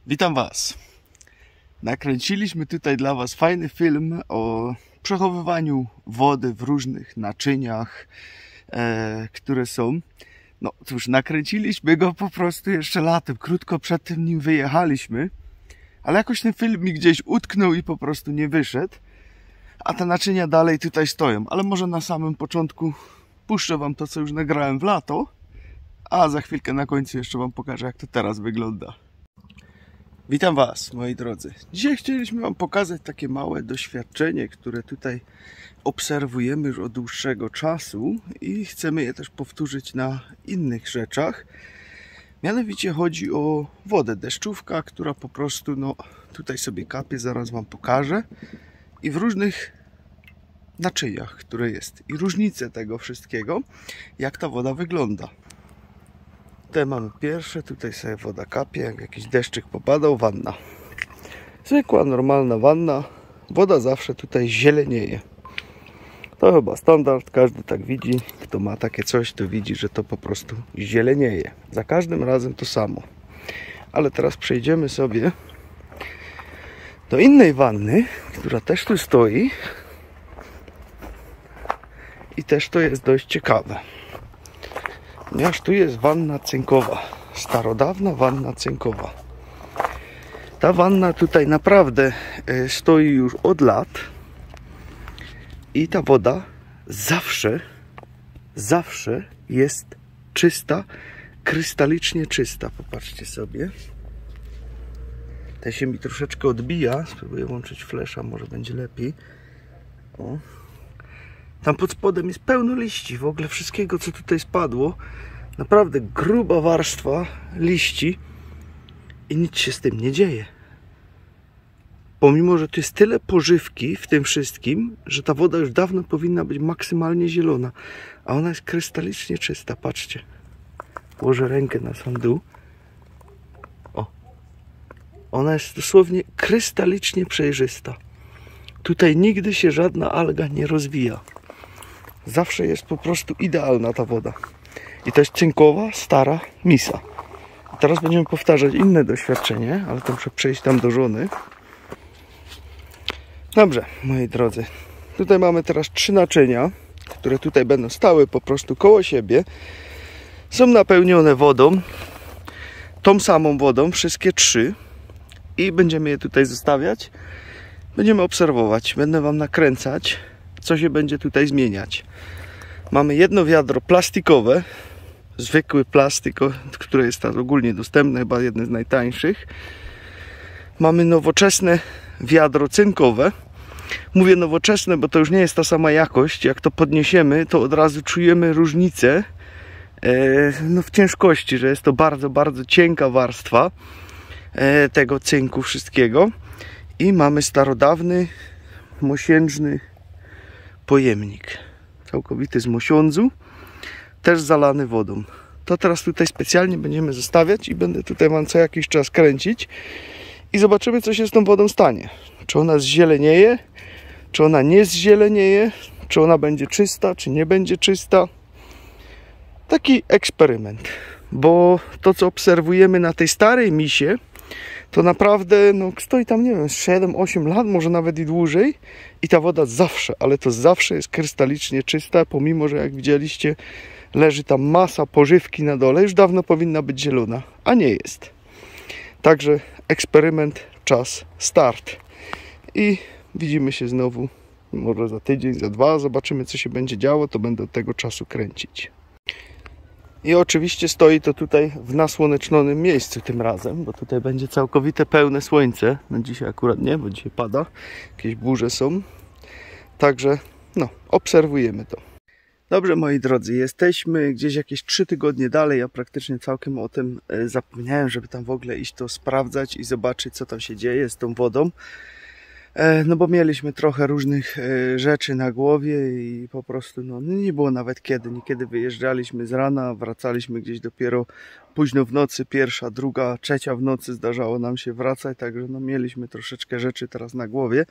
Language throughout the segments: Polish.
Witam Was. Nakręciliśmy tutaj dla Was fajny film o przechowywaniu wody w różnych naczyniach, które są. No cóż, nakręciliśmy go po prostu jeszcze latem, krótko przed tym nim wyjechaliśmy, ale jakoś ten film mi gdzieś utknął i po prostu nie wyszedł, a te naczynia dalej tutaj stoją. Ale może na samym początku puszczę Wam to, co już nagrałem w lato, a za chwilkę na końcu jeszcze Wam pokażę, jak to teraz wygląda. Witam Was, moi drodzy. Dzisiaj chcieliśmy Wam pokazać takie małe doświadczenie, które tutaj obserwujemy już od dłuższego czasu i chcemy je też powtórzyć na innych rzeczach. Mianowicie chodzi o wodę, deszczówka, która po prostu tutaj sobie kapie, zaraz Wam pokażę, i w różnych naczyniach, które jest, i różnice tego wszystkiego, jak ta woda wygląda. Tutaj mamy pierwsze, tutaj sobie woda kapie, jak jakiś deszczyk popadał, wanna. Zwykła, normalna wanna. Woda zawsze tutaj zielenieje. To chyba standard, każdy tak widzi. Kto ma takie coś, to widzi, że to po prostu zielenieje. Za każdym razem to samo. Ale teraz przejdziemy sobie do innej wanny, która też tu stoi. I też to jest dość ciekawe. Ponieważ tu jest wanna cynkowa, starodawna wanna cynkowa. Ta wanna tutaj naprawdę stoi już od lat i ta woda zawsze jest czysta, krystalicznie czysta. Popatrzcie sobie. Ta się mi troszeczkę odbija, spróbuję włączyć flesza, może będzie lepiej. O. Tam pod spodem jest pełno liści, w ogóle wszystkiego, co tutaj spadło. Naprawdę gruba warstwa liści i nic się z tym nie dzieje. Pomimo, że tu jest tyle pożywki w tym wszystkim, że ta woda już dawno powinna być maksymalnie zielona. A ona jest krystalicznie czysta, patrzcie. Położę rękę na sam dół. O. Ona jest dosłownie krystalicznie przejrzysta. Tutaj nigdy się żadna alga nie rozwija. Zawsze jest po prostu idealna ta woda. I to jest cynkowa, stara misa. Teraz będziemy powtarzać inne doświadczenie, ale to muszę przejść tam do żony. Dobrze, moi drodzy. Tutaj mamy teraz 3 naczynia, które tutaj będą stały po prostu koło siebie. Są napełnione wodą. Tą samą wodą, wszystkie 3. I będziemy je tutaj zostawiać. Będziemy obserwować. Będę Wam nakręcać, co się będzie tutaj zmieniać. Mamy jedno wiadro plastikowe, zwykły plastik, które jest ogólnie dostępne, chyba jedne z najtańszych. Mamy nowoczesne wiadro cynkowe. Mówię nowoczesne, bo to już nie jest ta sama jakość. Jak to podniesiemy, to od razu czujemy różnicę w ciężkości, że jest to bardzo, bardzo cienka warstwa tego cynku wszystkiego. I mamy starodawny, mosiężny pojemnik. Całkowity z mosiądzu, też zalany wodą. To teraz tutaj specjalnie będziemy zostawiać i będę tutaj Wam co jakiś czas kręcić i zobaczymy, co się z tą wodą stanie. Czy ona zzielenieje, czy ona nie zzielenieje, czy ona będzie czysta, czy nie będzie czysta. Taki eksperyment, bo to, co obserwujemy na tej starej misie, to naprawdę stoi tam, nie wiem, 7-8 lat, może nawet i dłużej, i ta woda zawsze, ale to zawsze jest krystalicznie czysta, pomimo, że jak widzieliście, leży tam masa pożywki na dole, już dawno powinna być zielona, a nie jest. Także eksperyment, czas, start. I widzimy się znowu, może za tydzień, za 2, zobaczymy, co się będzie działo, to będę od tego czasu kręcić. I oczywiście stoi to tutaj w nasłonecznionym miejscu tym razem, bo tutaj będzie całkowite pełne słońce. No dzisiaj akurat nie, bo dzisiaj pada, jakieś burze są. Także obserwujemy to. Dobrze, moi drodzy, jesteśmy gdzieś jakieś 3 tygodnie dalej. Ja praktycznie całkiem o tym zapomniałem, żeby tam w ogóle iść to sprawdzać i zobaczyć, co tam się dzieje z tą wodą. No bo mieliśmy trochę różnych rzeczy na głowie i po prostu nie było nawet kiedy. Niekiedy wyjeżdżaliśmy z rana, wracaliśmy gdzieś dopiero późno w nocy, 1., 2., 3. w nocy zdarzało nam się wracać, także mieliśmy troszeczkę rzeczy teraz na głowie,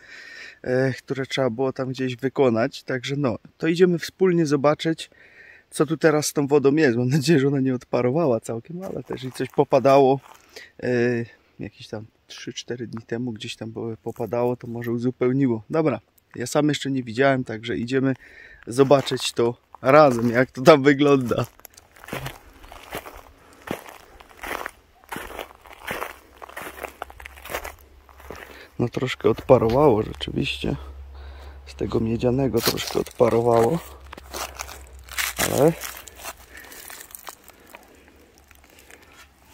które trzeba było tam gdzieś wykonać, także to idziemy wspólnie zobaczyć, co tu teraz z tą wodą jest. Mam nadzieję, że ona nie odparowała całkiem, ale też i coś popadało. jakieś tam 3-4 dni temu gdzieś tam popadało, to może uzupełniło. Dobra, ja sam jeszcze nie widziałem, także idziemy zobaczyć to razem, jak to tam wygląda. No troszkę odparowało rzeczywiście. Z tego miedzianego troszkę odparowało. Ale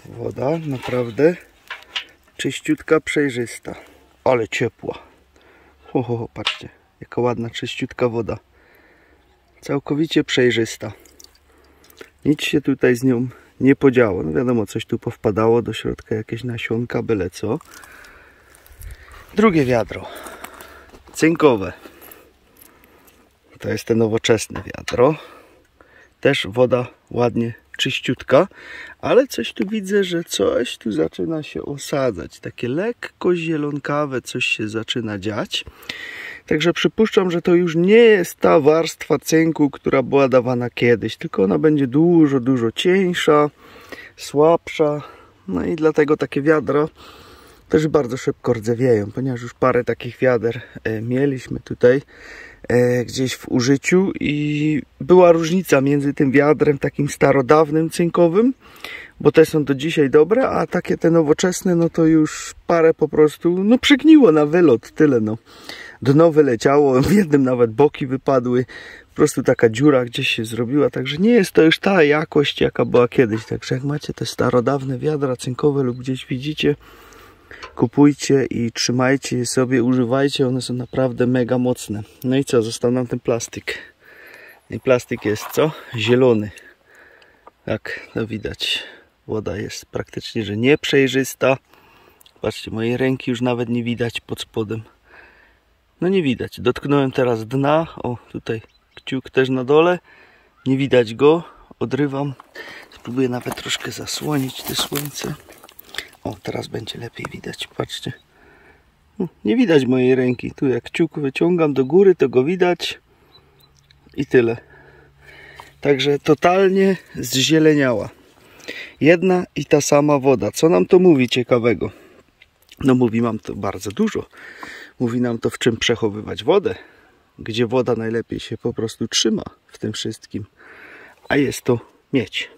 woda naprawdę czyściutka, przejrzysta. Ale ciepła. Patrzcie, jaka ładna, czyściutka woda. Całkowicie przejrzysta. Nic się tutaj z nią nie podziało. No wiadomo, coś tu powpadało do środka, jakieś nasionka, byle co. Drugie wiadro. Cynkowe. To jest te nowoczesne wiadro. Też woda ładnie czyściutka, ale coś tu widzę, że coś tu zaczyna się osadzać. Takie lekko zielonkawe coś się zaczyna dziać. Także przypuszczam, że to już nie jest ta warstwa cynku, która była dawana kiedyś, tylko ona będzie dużo, dużo cieńsza, słabsza. No i dlatego takie wiadra też bardzo szybko rdzewieją, ponieważ już parę takich wiader mieliśmy tutaj gdzieś w użyciu i była różnica między tym wiadrem takim starodawnym cynkowym, bo te są do dzisiaj dobre, a takie te nowoczesne, no to już parę po prostu, no przygniło na wylot, tyle no. Dno wyleciało, w jednym nawet boki wypadły, po prostu taka dziura gdzieś się zrobiła, także nie jest to już ta jakość, jaka była kiedyś. Także jak macie te starodawne wiadra cynkowe lub gdzieś widzicie, kupujcie i trzymajcie je sobie, używajcie, one są naprawdę mega mocne. No i co, został nam ten plastik. I plastik jest co? Zielony. Jak no widać, woda jest praktycznie, że nieprzejrzysta. Patrzcie, mojej ręki już nawet nie widać pod spodem. No nie widać. Dotknąłem teraz dna. O, tutaj kciuk też na dole. Nie widać go. Odrywam. Spróbuję nawet troszkę zasłonić te słońce. O, teraz będzie lepiej widać. Patrzcie. Nie widać mojej ręki. Tu jak kciuk wyciągam do góry, to go widać. I tyle. Także totalnie zzieleniała. Jedna i ta sama woda. Co nam to mówi ciekawego? No mówi nam to bardzo dużo. Mówi nam to, w czym przechowywać wodę. Gdzie woda najlepiej się po prostu trzyma w tym wszystkim. A jest to miedź.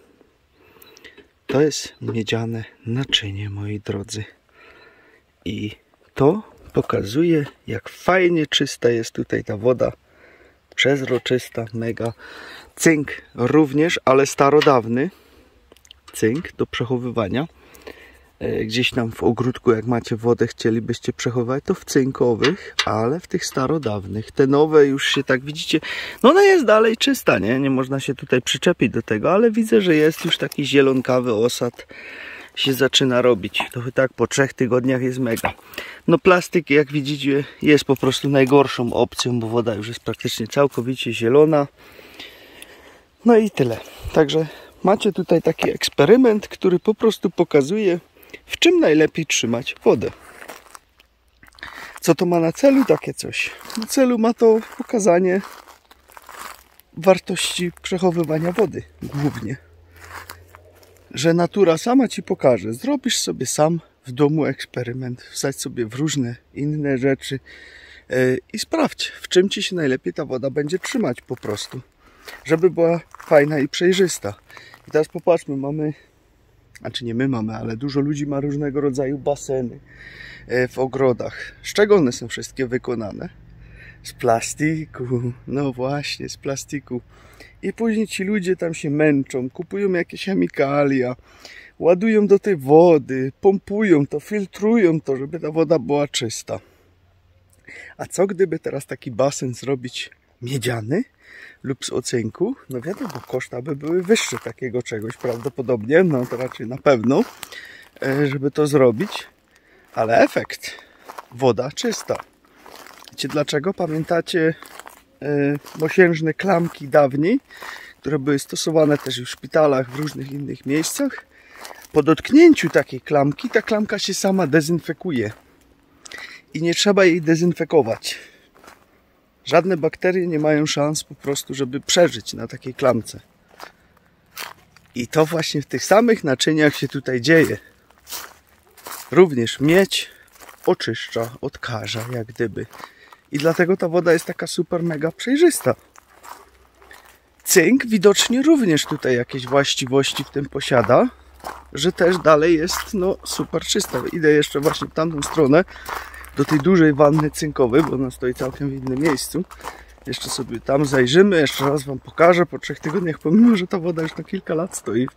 To jest miedziane naczynie, moi drodzy. I to pokazuje, jak fajnie czysta jest tutaj ta woda. Przezroczysta, mega. Cynk również, ale starodawny. Cynk do przechowywania. Gdzieś tam w ogródku, jak macie wodę, chcielibyście przechowywać, to w cynkowych, ale w tych starodawnych. Te nowe już się tak widzicie, no ona jest dalej czysta, nie można się tutaj przyczepić do tego, ale widzę, że jest już taki zielonkawy osad się zaczyna robić. To tak po 3 tygodniach jest mega. No plastik, jak widzicie, jest po prostu najgorszą opcją, bo woda już jest praktycznie całkowicie zielona. No i tyle. Także macie tutaj taki eksperyment, który po prostu pokazuje, w czym najlepiej trzymać wodę. Co to ma na celu takie coś? Na celu ma to pokazanie wartości przechowywania wody głównie. Że natura sama ci pokaże. Zrobisz sobie sam w domu eksperyment, wsadź sobie w różne inne rzeczy i sprawdź, w czym ci się najlepiej ta woda będzie trzymać po prostu. Żeby była fajna i przejrzysta. I teraz popatrzmy, mamy, znaczy nie my mamy, ale dużo ludzi ma różnego rodzaju baseny w ogrodach. Z czego one są wszystkie wykonane? Z plastiku. No właśnie, z plastiku. I później ci ludzie tam się męczą, kupują jakieś chemikalia, ładują do tej wody, pompują to, filtrują to, żeby ta woda była czysta. A co gdyby teraz taki basen zrobić miedziany lub z ocynku? No wiadomo, koszta by były wyższe takiego czegoś prawdopodobnie, no to raczej na pewno, żeby to zrobić. Ale efekt, woda czysta. Wiecie dlaczego? Pamiętacie mosiężne klamki dawniej, które były stosowane też w szpitalach, w różnych innych miejscach? Po dotknięciu takiej klamki, ta klamka się sama dezynfekuje. I nie trzeba jej dezynfekować. Żadne bakterie nie mają szans po prostu, żeby przeżyć na takiej klamce. I to właśnie w tych samych naczyniach się tutaj dzieje. również miedź oczyszcza, odkaża jak gdyby. I dlatego ta woda jest taka super mega przejrzysta. Cynk widocznie również tutaj jakieś właściwości w tym posiada, że też dalej jest no super czysta. Idę jeszcze właśnie w tamtą stronę do tej dużej wanny cynkowej, bo ona stoi całkiem w innym miejscu. Jeszcze sobie tam zajrzymy, jeszcze raz wam pokażę po 3 tygodniach, pomimo że ta woda już na kilka lat stoi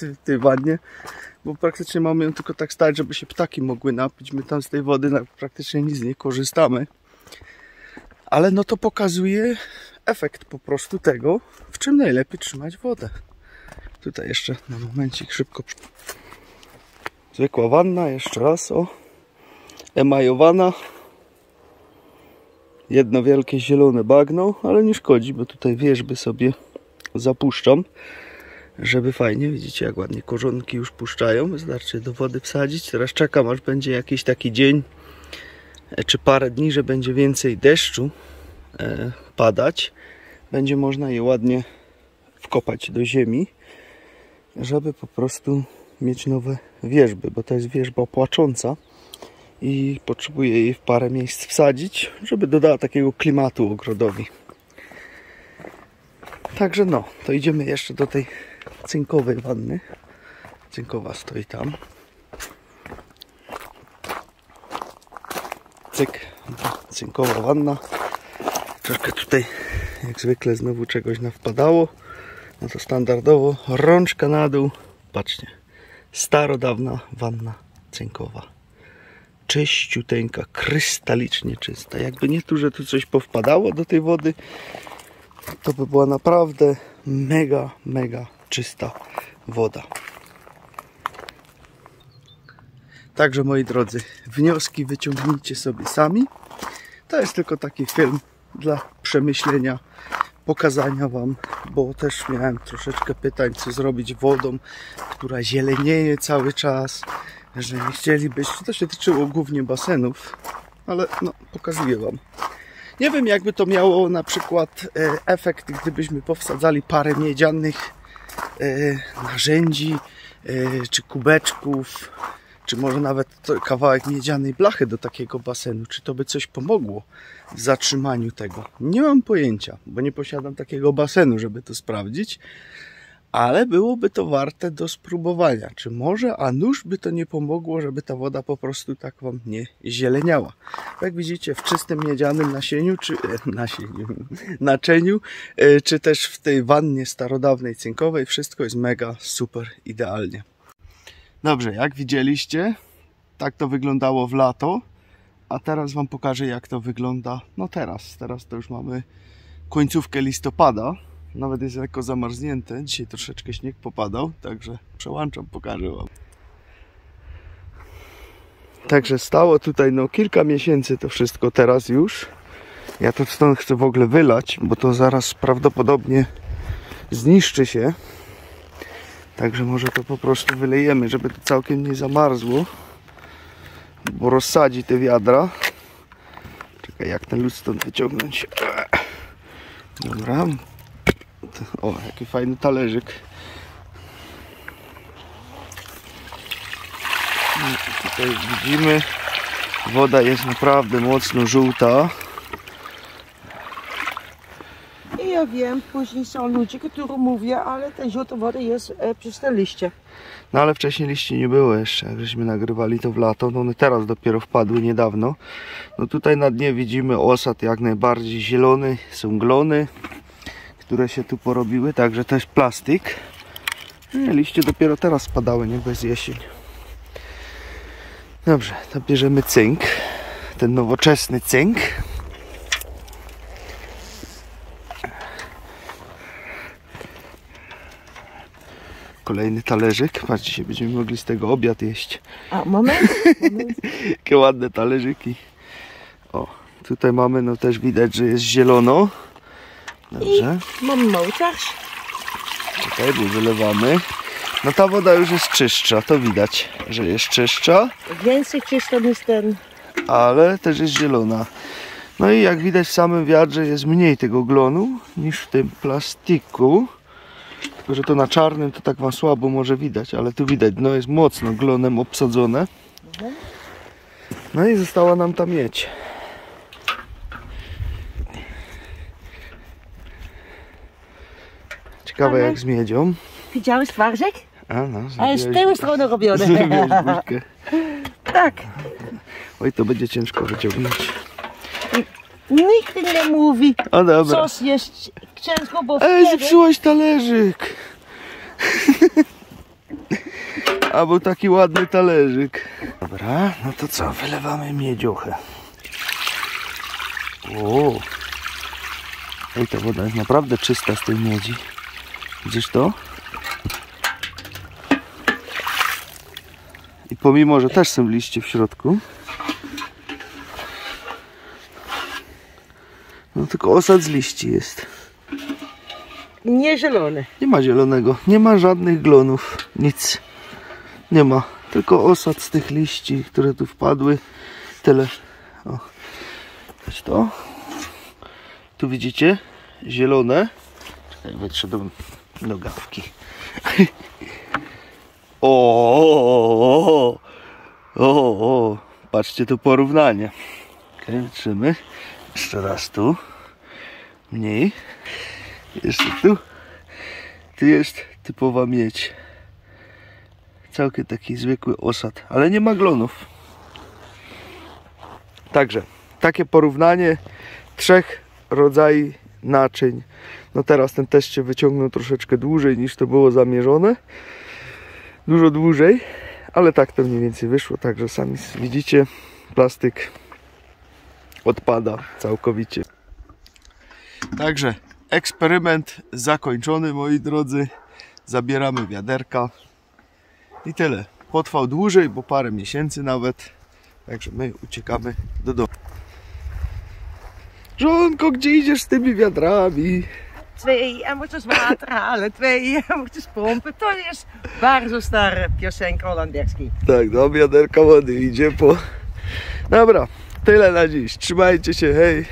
w tej wannie, bo praktycznie mamy ją tylko tak stać, żeby się ptaki mogły napić. My tam z tej wody praktycznie nic nie korzystamy. Ale no to pokazuje efekt po prostu tego, w czym najlepiej trzymać wodę. Tutaj jeszcze na momencik szybko. Zwykła wanna, jeszcze raz, o. Emajowana. Jedno wielkie zielone bagno, ale nie szkodzi, bo tutaj wierzby sobie zapuszczam, żeby fajnie, widzicie jak ładnie korzonki już puszczają. Wystarczy do wody wsadzić. Teraz czekam, aż będzie jakiś taki dzień czy parę dni, że będzie więcej deszczu padać. Będzie można je ładnie wkopać do ziemi, żeby po prostu mieć nowe wierzby, bo to jest wierzba płacząca i potrzebuję jej w parę miejsc wsadzić, żeby dodała takiego klimatu ogrodowi. Także no, to idziemy jeszcze do tej cynkowej wanny. Cynkowa stoi tam. Cyk, cynkowa wanna. Troszkę tutaj jak zwykle znowu czegoś nawpadało. No to standardowo rączka na dół. Patrzcie, starodawna wanna cynkowa. Czyściuteńka, krystalicznie czysta. Jakby nie tu, że tu coś powpadało do tej wody, to by była naprawdę mega, mega czysta woda. Także moi drodzy, wnioski wyciągnijcie sobie sami. To jest tylko taki film dla przemyślenia, pokazania wam, bo też miałem troszeczkę pytań, co zrobić wodą, która zielenieje cały czas, że nie chcielibyście. To się tyczyło głównie basenów, ale no, pokazuję wam. Nie wiem, jakby to miało na przykład efekt, gdybyśmy powsadzali parę miedzianych narzędzi, czy kubeczków, czy może nawet kawałek miedzianej blachy do takiego basenu. Czy to by coś pomogło w zatrzymaniu tego? Nie mam pojęcia, bo nie posiadam takiego basenu, żeby to sprawdzić. Ale byłoby to warte do spróbowania. Czy może, a nuż by to nie pomogło, żeby ta woda po prostu tak wam nie zieleniała. Jak widzicie, w czystym miedzianym nasieniu, czy naczyniu, czy też w tej wannie starodawnej cynkowej, wszystko jest mega super idealnie. Dobrze, jak widzieliście, tak to wyglądało w lato, a teraz wam pokażę, jak to wygląda no teraz. Teraz to już mamy końcówkę listopada, nawet jest lekko zamarznięte. Dzisiaj troszeczkę śnieg popadał, także przełączam, pokażę wam. Także stało tutaj no kilka miesięcy to wszystko teraz już. Ja to stąd chcę w ogóle wylać, bo to zaraz prawdopodobnie zniszczy się. Także może to po prostu wylejemy, żeby to całkiem nie zamarzło, bo rozsadzi te wiadra. Czekaj, jak ten lód stąd wyciągnąć. Dobra. O, jaki fajny talerzyk. I tutaj widzimy, woda jest naprawdę mocno żółta. Ja wiem, później są ludzie, którzy mówią, ale ten żółta woda jest przez te liście. No ale wcześniej liści nie było jeszcze, jak żeśmy nagrywali to w lato, no one teraz dopiero wpadły niedawno. No tutaj na dnie widzimy osad jak najbardziej zielony, są glony, które się tu porobiły, także to jest plastik. Liście dopiero teraz spadały, nie bez jesień. Dobrze, to bierzemy cynk, ten nowoczesny cynk. Kolejny talerzyk. Patrzcie, będziemy mogli z tego obiad jeść. A, moment. Jakie ładne talerzyki. O, tutaj mamy, no też widać, że jest zielono. Dobrze. I mam mocarz. Czekaj, bo wylewamy. No ta woda już jest czystsza, to widać, że jest czystsza. Więcej czysta niż ten. Ale też jest zielona. No i jak widać w samym wiadrze jest mniej tego glonu niż w tym plastiku. Tylko że to na czarnym to tak wam słabo może widać, ale tu widać, no jest mocno glonem obsadzone. No i została nam ta miedź. Ciekawe jak z miedzią. Widziałeś twarzek? A no, Ale z tyłu strony robione. Tak. Oj, to będzie ciężko wyciągnąć. Nikt nie mówi, O dobra. coś jest ciężko, bo zepsułaś talerzyk. Albo taki ładny talerzyk. Dobra, no to co? Wylewamy miedziochę. O. Ej, ta woda jest naprawdę czysta z tej miedzi. Widzisz to? I pomimo, że też są liście w środku, no tylko osad z liści jest. nie zielone. Nie ma zielonego, nie ma żadnych glonów, nic. Nie ma, tylko osad z tych liści, które tu wpadły. Tyle. O. Chodź to. Tu widzicie? Zielone. Czekaj, wytrze do nogawki. O, patrzcie to porównanie. Okay, wytrzymy. Jeszcze raz tu. Mniej. Jeszcze tu. Tu jest typowa miedź. Całkiem taki zwykły osad, ale nie ma glonów. Także takie porównanie 3 rodzajów naczyń. No teraz ten test się wyciągnął troszeczkę dłużej niż to było zamierzone. Dużo dłużej, ale tak to mniej więcej wyszło. Także sami widzicie, plastik odpada całkowicie. Także eksperyment zakończony, moi drodzy. Zabieramy wiaderka. I tyle. Potrwał dłużej, bo parę miesięcy nawet. Także my uciekamy do domu. Żonko, gdzie idziesz z tymi wiadrami? 2 emmertjes water halen, 2 emmertjes pompen. To jest bardzo stara piosenka holanderski. Tak, do wiaderka wody idzie po... Dobra, tyle na dziś. Trzymajcie się, hej.